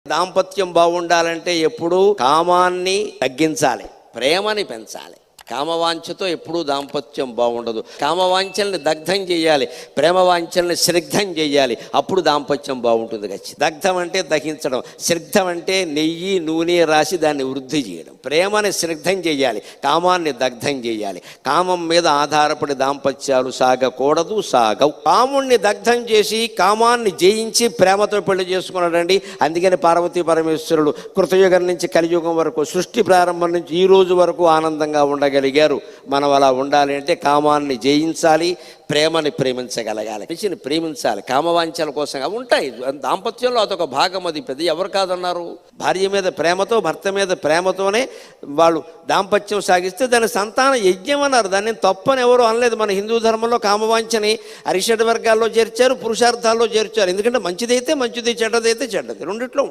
దాంపత్యం బాగుండాలంటే ఎప్పుడూ కామాన్ని తగ్గించాలి, ప్రేమని పెంచాలి. కామవాంఛతో ఎప్పుడూ దాంపత్యం బాగుండదు. కామవాంఛల్ని దగ్ధం చేయాలి, ప్రేమవాంఛల్ని స్నిగ్ధం చేయాలి, అప్పుడు దాంపత్యం బాగుంటుంది. దగ్ధం అంటే దహించడం, స్నిగ్ధం అంటే నెయ్యి నూనె రాసి దాన్ని వృద్ధి చేయడం. ప్రేమని స్నిగ్ధం చేయాలి, కామాన్ని దగ్ధం చేయాలి. కామం మీద ఆధారపడి దాంపత్యాలు సాగకూడదు, సాగవు. కాముణ్ణి దగ్ధం చేసి కామాన్ని జయించి ప్రేమతో పెళ్లి చేసుకున్నాడండి. అందుకని పార్వతీ పరమేశ్వరుడు కృతయుగం నుంచి కలియుగం వరకు, సృష్టి ప్రారంభం నుంచి ఈ రోజు వరకు ఆనందంగా ఉండగలిగారు. మనం అలా ఉండాలి అంటే కామాన్ని జయించాలి, ప్రేమని ప్రేమించగలగాలి, పిచ్చిని ప్రేమించాలి. కామవాంఛల కోసం అవి ఉంటాయి దాంపత్యంలో, అదొక భాగం. అది పెద్ద ఎవరు కాదన్నారు. భార్య మీద ప్రేమతో, భర్త మీద ప్రేమతోనే వాళ్ళు దాంపత్యం సాగిస్తే దాని సంతాన యజ్ఞం అన్నారు. దాన్ని తప్పని ఎవరు అనలేదు. మన హిందూ ధర్మంలో కామవాంఛని అరిషడ్ వర్గాల్లో చేర్చారు, పురుషార్థాల్లో చేర్చారు. ఎందుకంటే మంచిదైతే మంచిది, చెడ్డదైతే చెడ్డది, రెండిట్లో